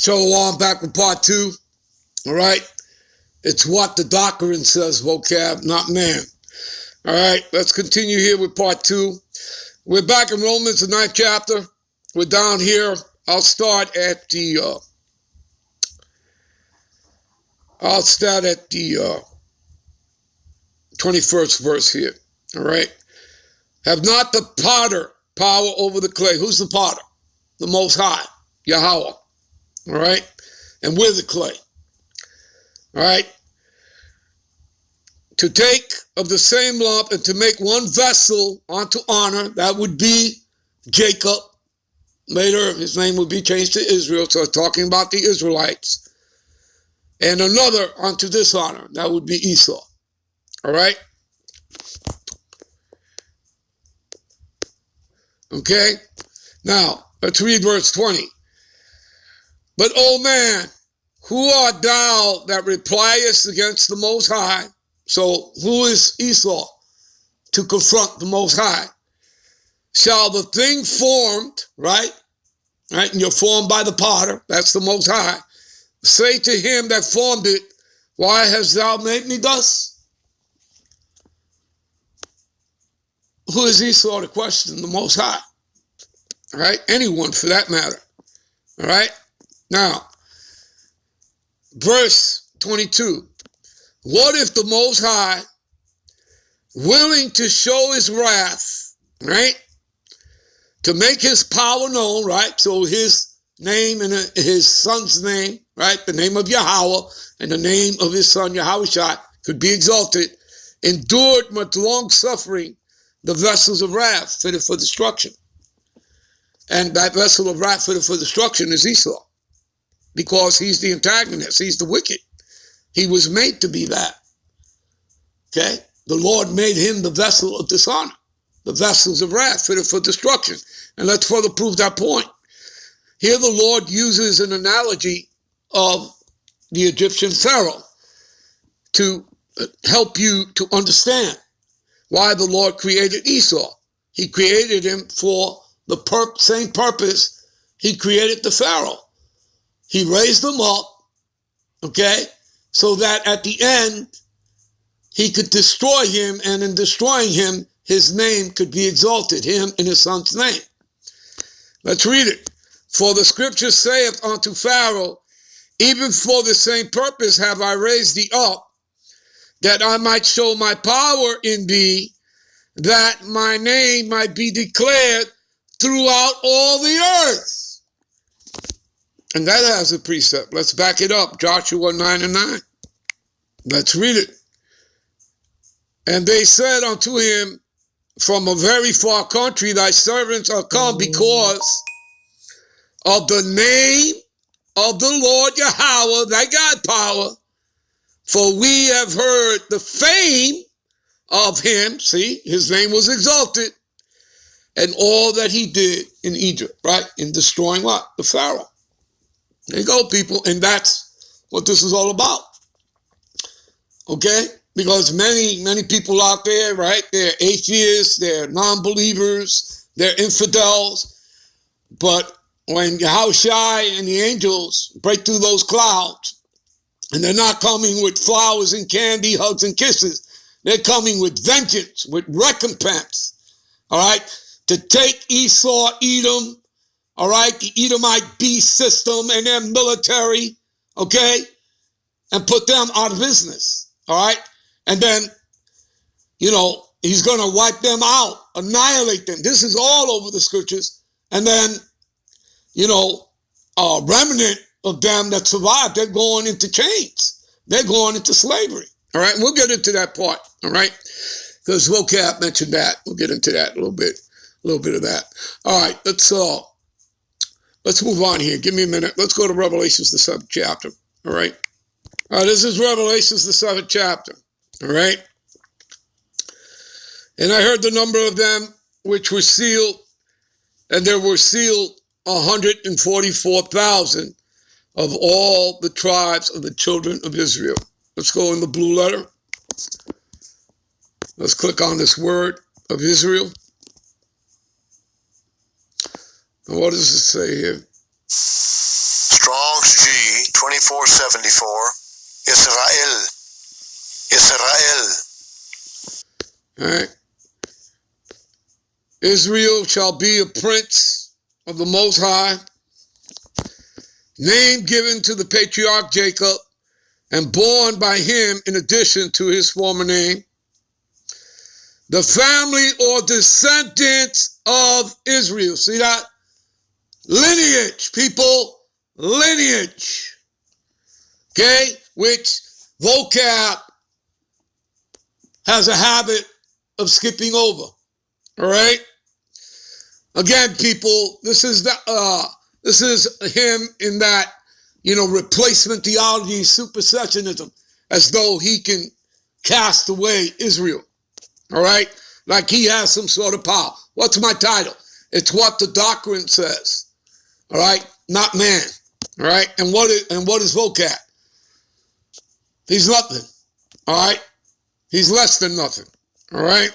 Shalom, back with part 2. All right. It's what the doctrine says, vocab, not man. All right. Let's continue here with part 2. We're back in Romans, the 9th chapter. We're down here. I'll start at the 21st verse here. All right. Have not the potter power over the clay? Who's the potter? The Most High, Yahweh. All right. And we're the clay. All right. To take of the same lump and to make one vessel unto honor, that would be Jacob. Later, his name would be changed to Israel. So talking about the Israelites. And another unto dishonor, that would be Esau. All right. Okay. Now, let's read verse 20. But, O man, who art thou that repliest against the Most High? So, who is Esau to confront the Most High? Shall the thing formed, right? And you're formed by the potter, that's the Most High. Say to him that formed it, why hast thou made me thus? Who is Esau to question the Most High? All right? Anyone for that matter. All right? Now, verse 22. What if the Most High, willing to show his wrath, right, to make his power known, right, so his name and his son's name, right, the name of Yahweh and the name of his son Yahushua could be exalted, endured much long suffering, the vessels of wrath fitted for destruction. And that vessel of wrath fitted for destruction is Esau, because he's the antagonist, he's the wicked. He was made to be that. Okay? The Lord made him the vessel of dishonor, the vessels of wrath fitted for destruction. And let's further prove that point. Here the Lord uses an analogy of the Egyptian Pharaoh to help you to understand why the Lord created Esau. He created him for the same purpose he created the Pharaoh. He raised him up, okay, so that at the end he could destroy him, and in destroying him, his name could be exalted, him and his son's name. Let's read it. For the scripture saith unto Pharaoh, even for the same purpose have I raised thee up, that I might show my power in thee, that my name might be declared throughout all the earth. And that has a precept. Let's back it up. Joshua 9:9. Let's read it. And they said unto him, from a very far country thy servants are come because of the name of the Lord Yahweh, thy God power. For we have heard the fame of him. See, his name was exalted. And all that he did in Egypt, right? In destroying what? The Pharaoh. There you go, people. And that's what this is all about. Okay? Because many people out there, right? They're atheists, they're non-believers, they're infidels. But when Yahushua and the angels break through those clouds, and they're not coming with flowers and candy, hugs and kisses, they're coming with vengeance, with recompense. All right? To take Esau, Edom, all right, the Edomite beast system and their military, okay, and put them out of business, all right? And then, he's going to wipe them out, annihilate them. This is all over the scriptures. And then, a remnant of them that survived, they're going into chains. They're going into slavery, all right? And we'll get into that part, all right? Because vocab mentioned that. We'll get into that a little bit of that. All right, let's move on here. Give me a minute. Let's go to Revelations, the 7th chapter. All right. All right, this is Revelations, the 7th chapter. All right. And I heard the number of them which were sealed, and there were sealed 144,000 of all the tribes of the children of Israel. Let's go in the blue letter. Let's click on this word of Israel. And what does it say here? Strong Strong's G 2474, Israel. Israel. All right. Israel shall be a prince of the Most High, name given to the patriarch Jacob, and born by him in addition to his former name. The family or descendants of Israel. See that? Lineage, people. Lineage. Okay? Which vocab has a habit of skipping over. All right? Again, people, this is him in that, replacement theology, supersessionism, as though he can cast away Israel. All right? Like he has some sort of power. What's my title? It's what the doctrine says. All right? Not man. All right? And what is vocab? He's nothing. All right? He's less than nothing. All right?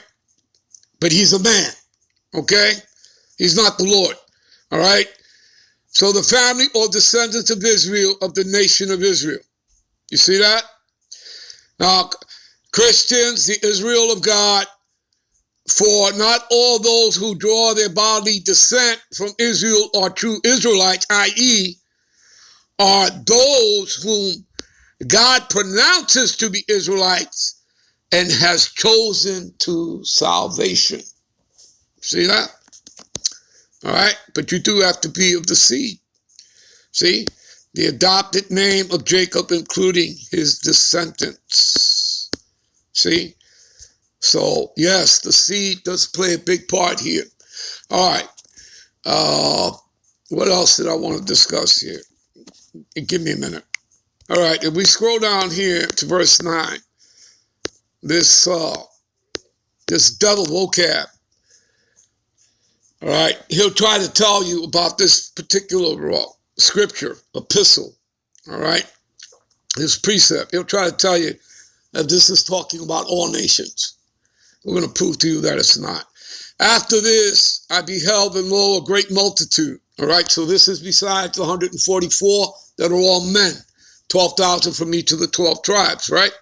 But he's a man. Okay? He's not the Lord. All right? So the family or descendants of Israel, of the nation of Israel. You see that? Now, Christians, the Israel of God, for not all those who draw their bodily descent from Israel are true Israelites, i.e., are those whom God pronounces to be Israelites and has chosen to salvation. See that? All right? But you do have to be of the seed. See? The adopted name of Jacob, including his descendants. See? So, yes, the seed does play a big part here. All right. What else did I want to discuss here? Give me a minute. All right. If we scroll down here to verse 9, this devil vocab, all right, he'll try to tell you about this particular scripture, epistle, all right, this precept. He'll try to tell you that this is talking about all nations. We're going to prove to you that it's not. After this, I beheld and lo, a great multitude. All right, so this is besides the 144 that are all men, 12,000 from each of the 12 tribes, right?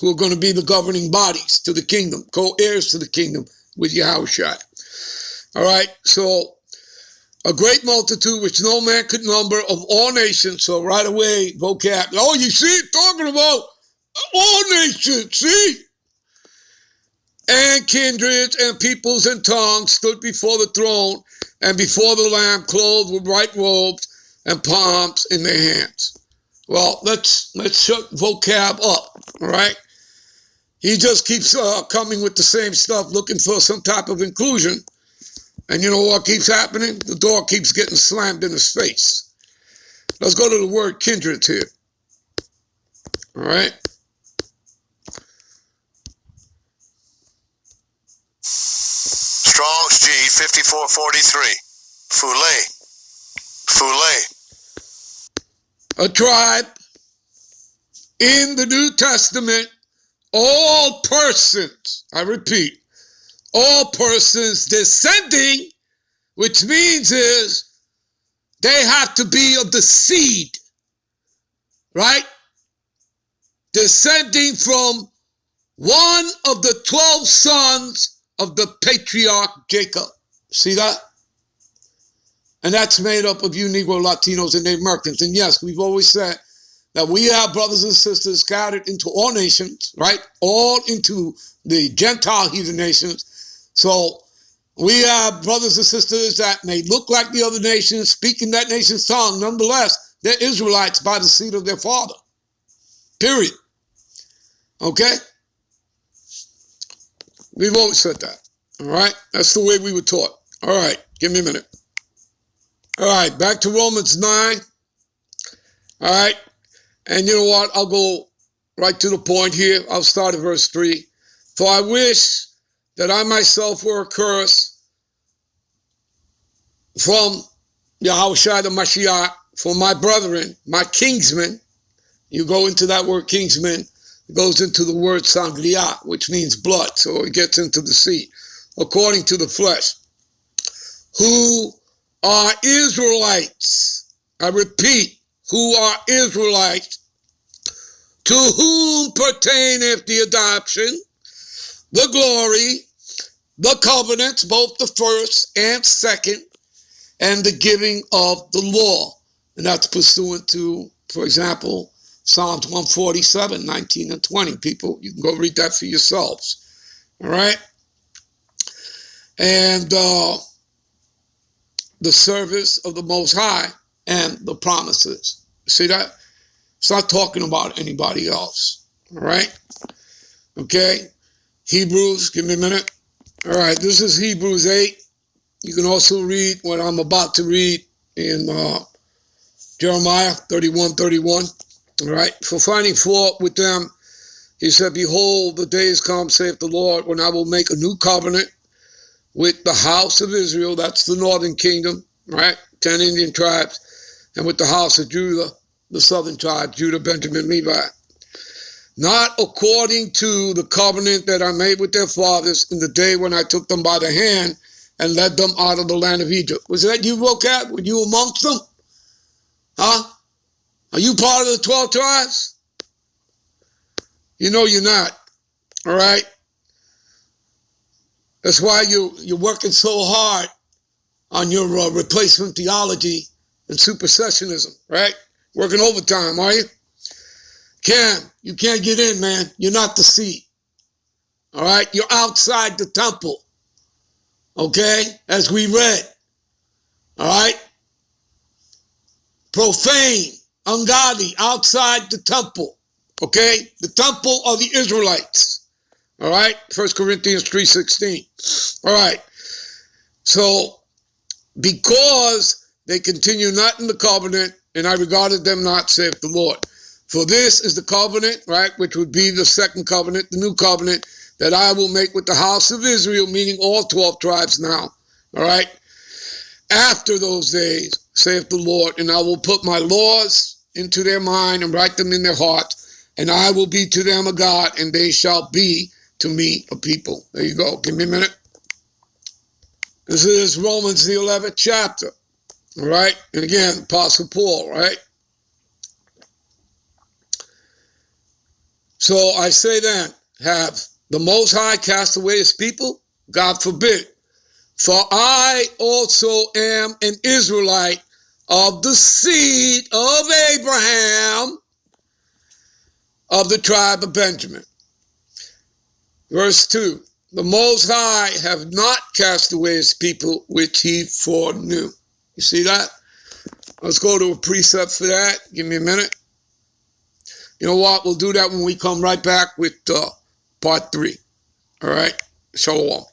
Who are going to be the governing bodies to the kingdom, co-heirs to the kingdom with Yahushua. All right, so a great multitude which no man could number of all nations. So right away, vocab. Oh, you see, talking about all nations, see? And kindreds and peoples and tongues stood before the throne and before the Lamb, clothed with white robes and palms in their hands. Well, let's shut vocab up, all right? He just keeps coming with the same stuff, looking for some type of inclusion. And you know what keeps happening? The door keeps getting slammed in his face. Let's go to the word kindreds here, all right? Strong's G 5443, Fule. A tribe in the New Testament, all persons, I repeat, all persons descending, which means is they have to be of the seed, right? Descending from one of the 12 sons of the patriarch Jacob. See that? And that's made up of you Negro, Latinos, and Native Americans. And yes, we've always said that we have brothers and sisters scattered into all nations, right? All into the Gentile heathen nations. So we have brothers and sisters that may look like the other nations, speaking that nation's tongue. Nonetheless, they're Israelites by the seed of their father. Period. Okay? We've always said that. All right? That's the way we were taught. All right. Give me a minute. All right. Back to Romans 9. All right. And you know what? I'll go right to the point here. I'll start at verse 3. For I wish that I myself were accursed from Yahushua the Mashiach, for my brethren, my kingsmen. You go into that word kingsman, it goes into the word sangria, which means blood, so it gets into the seed, according to the flesh, who are Israelites. I repeat, who are Israelites, to whom pertaineth the adoption, the glory, the covenants, both the first and second, and the giving of the law. And that's pursuant to, for example, Psalms 147, 19 and 20. People, you can go read that for yourselves. All right? And the service of the Most High and the promises. See that? It's not talking about anybody else. All right? Okay? Hebrews, give me a minute. All right, this is Hebrews 8. You can also read what I'm about to read in Jeremiah 31:31. All right, for finding fault with them, he said, behold, the days come, saith the Lord, when I will make a new covenant with the house of Israel, that's the northern kingdom, right? 10 Indian tribes, and with the house of Judah, the southern tribe, Judah, Benjamin, Levi. Not according to the covenant that I made with their fathers in the day when I took them by the hand and led them out of the land of Egypt. Was that you, vocab? Were you amongst them? Huh? Are you part of the 12 tribes? You know you're not. All right? That's why you're working so hard on your replacement theology and supersessionism, right? Working overtime, are you? Cam, you can't get in, man. You're not the seed. All right? You're outside the temple. Okay? As we read. All right? Profane, ungodly, outside the temple. Okay? The temple of the Israelites. All right? 1 Corinthians 3:16. All right. So, because they continue not in the covenant, and I regarded them not, saith the Lord. For this is the covenant, right, which would be the second covenant, the new covenant, that I will make with the house of Israel, meaning all 12 tribes now, all right? After those days, saith the Lord, and I will put my laws into their mind and write them in their hearts, and I will be to them a God, and they shall be to me a people. There you go. Give me a minute. This is Romans, the 11th chapter, all right? And again, Apostle Paul, right? So I say then, have the Most High cast away his people? God forbid. For I also am an Israelite of the seed of Abraham, of the tribe of Benjamin. Verse 2, the Most High have not cast away his people which he foreknew. You see that? Let's go to a precept for that. Give me a minute. You know what? We'll do that when we come right back with part 3. All right? Shalom.